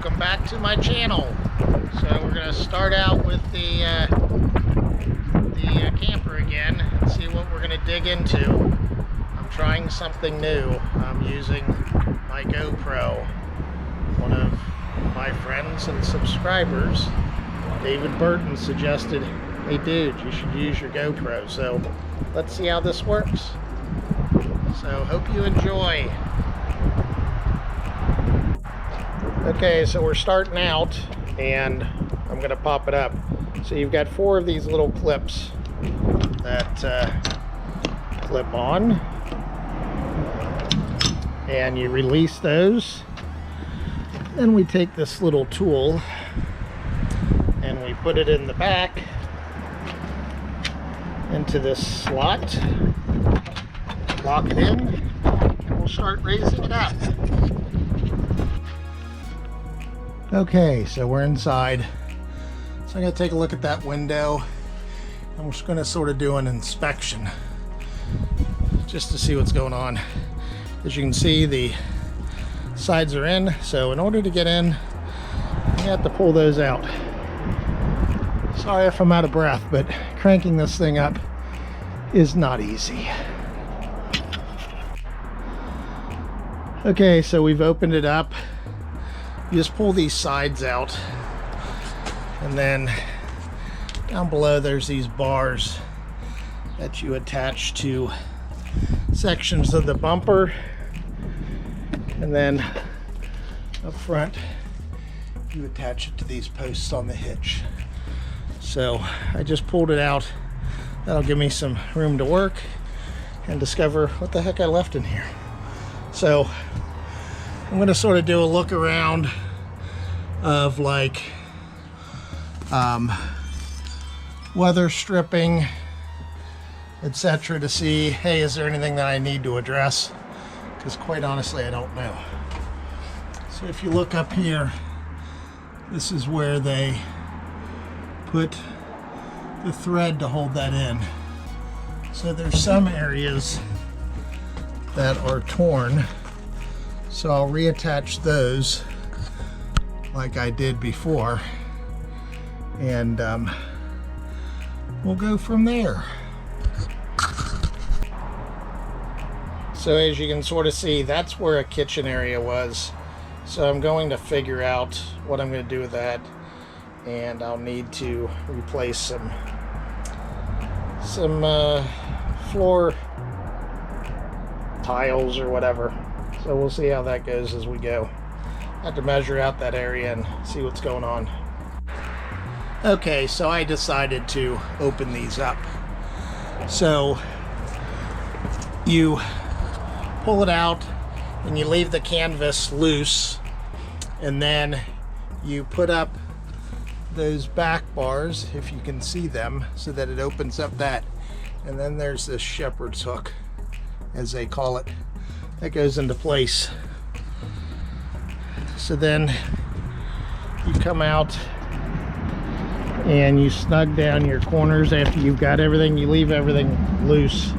welcome back to my channel. So we're going to start out with the camper again and see what we're going to dig into. I'm trying something new. I'm using my GoPro. One of my friends and subscribers, David Burton, suggested, hey dude, you should use your GoPro. So let's see how this works. So hope you enjoy. Okay, so we're starting out and I'm going to pop it up. So you've got 4 of these little clips that clip on, and you release those. Then we take this little tool and we put it in the back into this slot, lock it in, and we'll start raising it up. Okay, so we're inside. So I'm going to take a look at that window and we're just going to sort of do an inspection just to see what's going on. As you can see, the sides are in, so in order to get in, you have to pull those out. Sorry if I'm out of breath, but cranking this thing up is not easy. Okay, so we've opened it up. You just pull these sides out, and then down below there's these bars that you attach to sections of the bumper, and then up front you attach it to these posts on the hitch. So I just pulled it out. That'll give me some room to work and discover what the heck I left in here. So I'm going to sort of do a look around of like weather stripping, etc., to see, hey, is there anything that I need to address? Because quite honestly, I don't know. So if you look up here, this is where they put the thread to hold that in. So there's some areas that are torn. So I'll reattach those like I did before, and we'll go from there. So as you can sort of see, that's where a kitchen area was. So I'm going to figure out what I'm going to do with that, and I'll need to replace some floor tiles or whatever. So we'll see how that goes as we go. I have to measure out that area and see what's going on. Okay, so I decided to open these up. So you pull it out and you leave the canvas loose, and then you put up those back bars, if you can see them, so that it opens up that. And then there's this shepherd's hook, as they call it, that goes into place. So then you come out and you snug down your corners after you've got everything. You leave everything loose.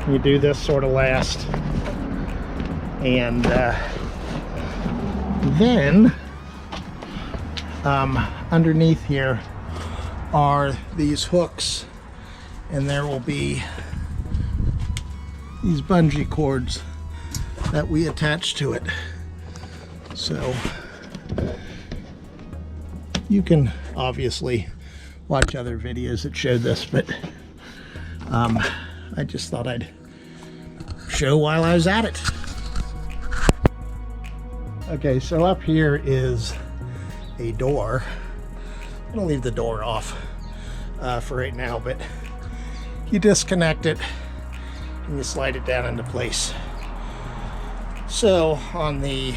You do this sort of last, and then underneath here are these hooks, and there will be these bungee cords that we attach to it. So you can obviously watch other videos that show this, but I just thought I'd show while I was at it. Okay, so up here is a door. I'm gonna leave the door off for right now, but you disconnect it and you slide it down into place. So on the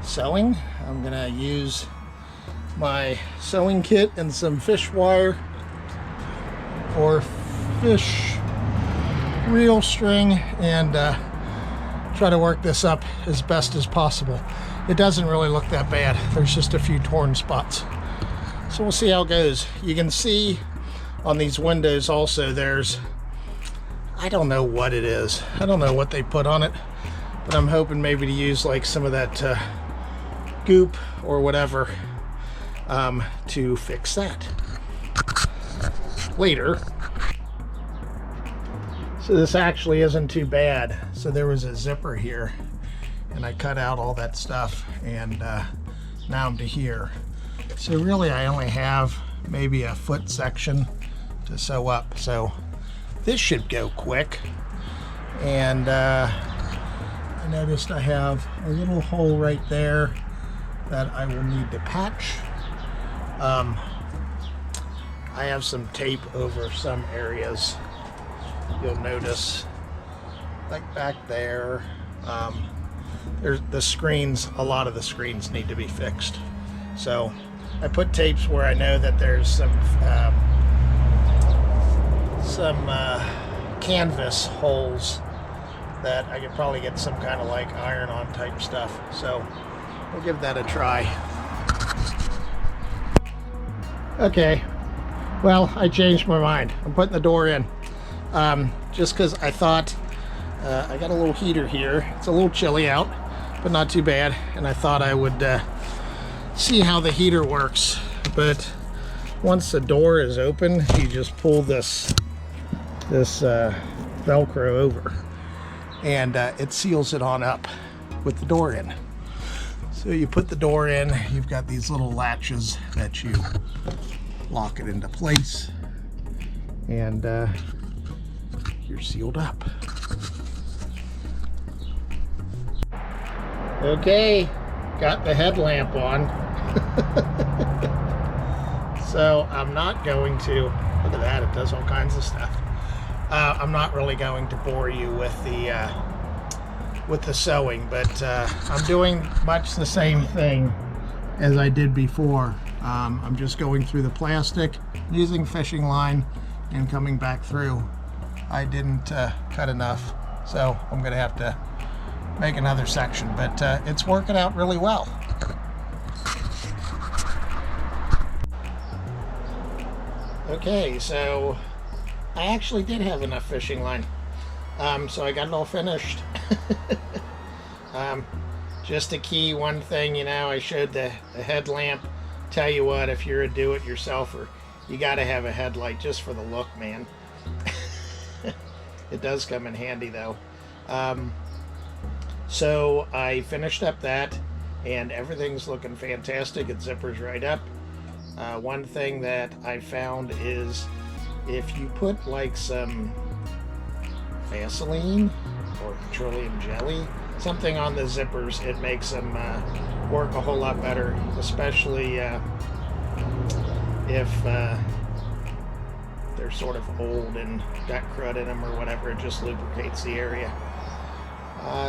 sewing, I'm gonna use my sewing kit and some fish wire or fish reel string, and try to work this up as best as possible. It doesn't really look that bad. There's just a few torn spots. So we'll see how it goes. You can see on these windows also there's, I don't know what it is. I don't know what they put on it, but I'm hoping maybe to use like some of that scoop or whatever to fix that later. So this actually isn't too bad. So there was a zipper here and I cut out all that stuff, and now I'm to here. So really I only have maybe a foot section to sew up. So this should go quick. And I noticed I have a little hole right there that I will need to patch. I have some tape over some areas. You'll notice, like back there, there's the screens, a lot of the screens need to be fixed. So I put tapes where I know that there's some canvas holes that I could probably get some kind of like iron-on type stuff. So we'll give that a try. Okay, well, I changed my mind. I'm putting the door in. Just because I thought I got a little heater here. It's a little chilly out, but not too bad. And I thought I would see how the heater works. But once the door is open, you just pull this Velcro over, and it seals it on up with the door in. So you put the door in, you've got these little latches that you lock it into place, and you're sealed up. Okay, got the headlamp on. So I'm not going to, look at that, it does all kinds of stuff. I'm not really going to bore you with the sewing, but I'm doing much the same thing as I did before. I'm just going through the plastic, using fishing line, and coming back through. I didn't cut enough, so I'm gonna have to make another section, but it's working out really well. Okay, so I actually did have enough fishing line, so I got it all finished. Just a key, one thing, you know, I showed the headlamp. Tell you what, if you're a do-it-yourselfer, you got to have a headlight just for the look, man. It does come in handy, though. So I finished up that, and everything's looking fantastic. It zippers right up. One thing that I found is if you put like some Vaseline or petroleum jelly, something on the zippers, it makes them work a whole lot better, especially if they're sort of old and got crud in them or whatever. It just lubricates the area.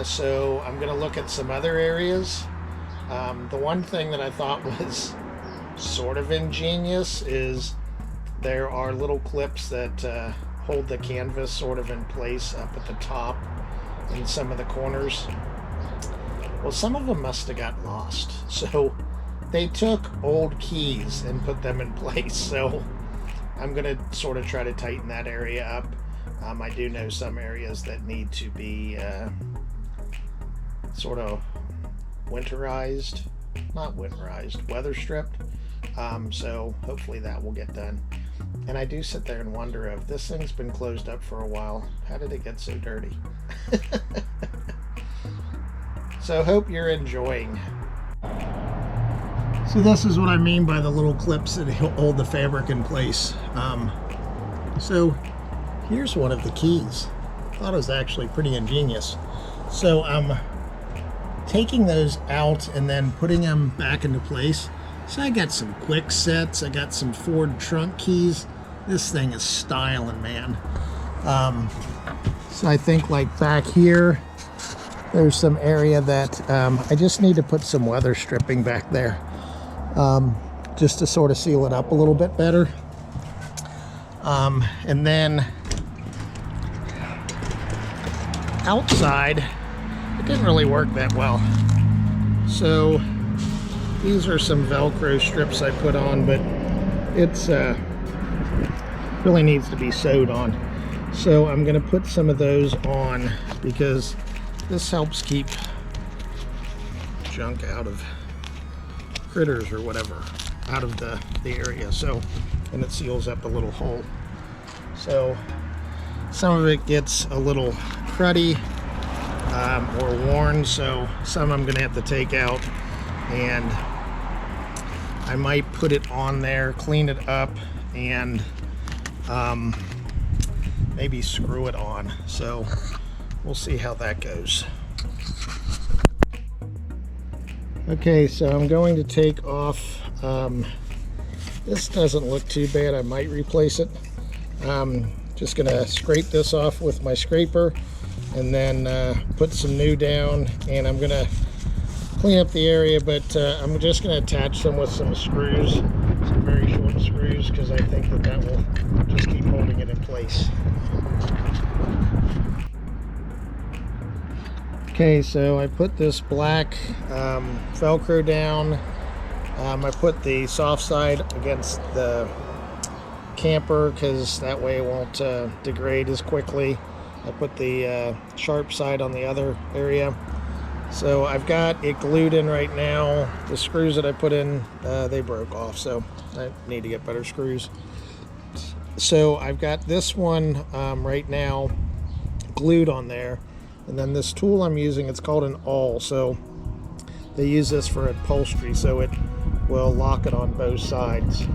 So I'm going to look at some other areas. The one thing that I thought was sort of ingenious is there are little clips that hold the canvas sort of in place up at the top in some of the corners. Well, some of them must have got lost, so they took old keys and put them in place. So I'm gonna sort of try to tighten that area up. I do know some areas that need to be sort of winterized, not winterized, weather stripped. So hopefully that will get done. And I do sit there and wonder, if this thing's been closed up for a while, how did it get so dirty? So hope you're enjoying. So this is what I mean by the little clips that hold the fabric in place. So here's one of the keys. I thought it was actually pretty ingenious. So I'm taking those out and then putting them back into place. So I got some quick sets, I got some Ford trunk keys. This thing is styling, man. So I think like back here, there's some area that I just need to put some weather stripping back there, just to sort of seal it up a little bit better. And then outside, it didn't really work that well. So these are some Velcro strips I put on, but it's really needs to be sewed on. So I'm going to put some of those on because this helps keep junk out of critters or whatever out of the area. So, and it seals up the little hole. So some of it gets a little cruddy or worn, so some I'm gonna have to take out, and I might put it on there, clean it up, and maybe screw it on. So we'll see how that goes. Okay, so I'm going to take off, this doesn't look too bad, I might replace it. Just gonna scrape this off with my scraper, and then put some new down, and I'm gonna clean up the area, but I'm just gonna attach them with some screws, some very short screws, because I think that will just keep holding it in place. Okay, so I put this black Velcro down. I put the soft side against the camper because that way it won't degrade as quickly. I put the sharp side on the other area. So I've got it glued in right now. The screws that I put in, they broke off, so I need to get better screws. So I've got this one right now glued on there. And then this tool I'm using, it's called an awl. So they use this for upholstery, so it will lock it on both sides.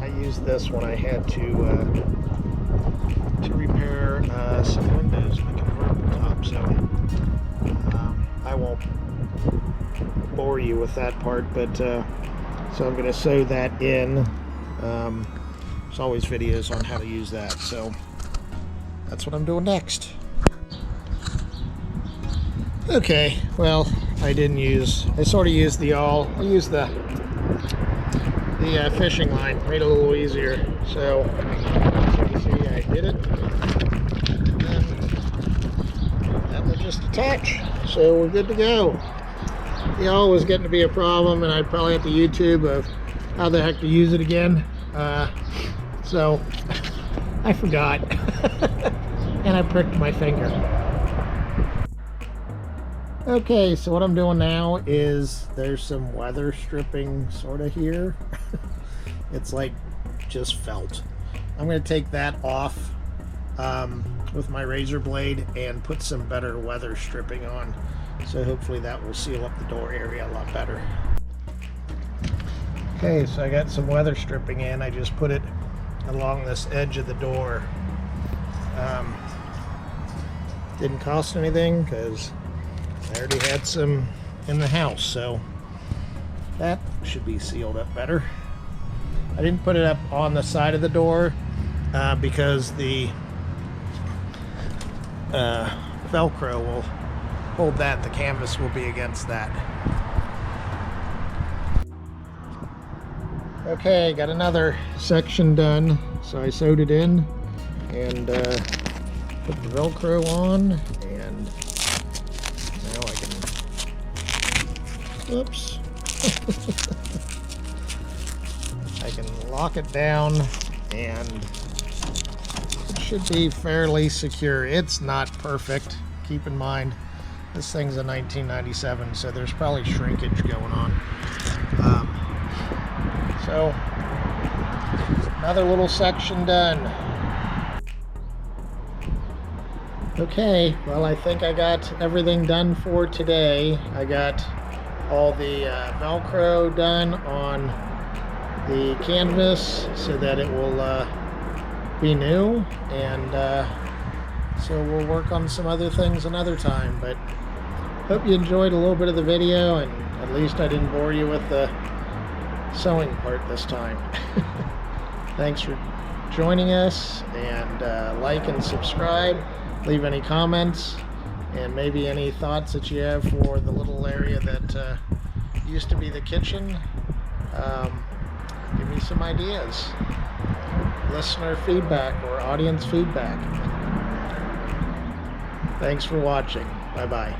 I used this when I had to repair some windows in the convertible top, so I won't bore you with that part, but so I'm going to sew that in. There's always videos on how to use that, so that's what I'm doing next. Okay, well, I sort of used the awl. I used the fishing line, made it a little easier. So you see, I did it, and that will just attach. So we're good to go. The awl was getting to be a problem, and I'd probably have to YouTube of how the heck to use it again. So I forgot, and I pricked my finger. Okay, so what I'm doing now is there's some weather stripping sort of here. It's like just felt. I'm going to take that off with my razor blade and put some better weather stripping on. So hopefully that will seal up the door area a lot better. Okay, so I got some weather stripping in. I just put it along this edge of the door. Didn't cost anything because I already had some in the house, so that should be sealed up better. I didn't put it up on the side of the door because the Velcro will hold that. The canvas will be against that. Okay, got another section done. So I sewed it in and put the Velcro on, and now I can, oops. I can lock it down, and it should be fairly secure. It's not perfect. Keep in mind, this thing's a 1997, so there's probably shrinkage going on. So, another little section done. Okay, well, I think I got everything done for today. I got all the Velcro done on the canvas so that it will be new, and so we'll work on some other things another time. But hope you enjoyed a little bit of the video, and at least I didn't bore you with the sewing part this time. Thanks for joining us, and like and subscribe. Leave any comments and maybe any thoughts that you have for the little area that used to be the kitchen. Give me some ideas. Listener feedback or audience feedback. Thanks for watching. Bye-bye.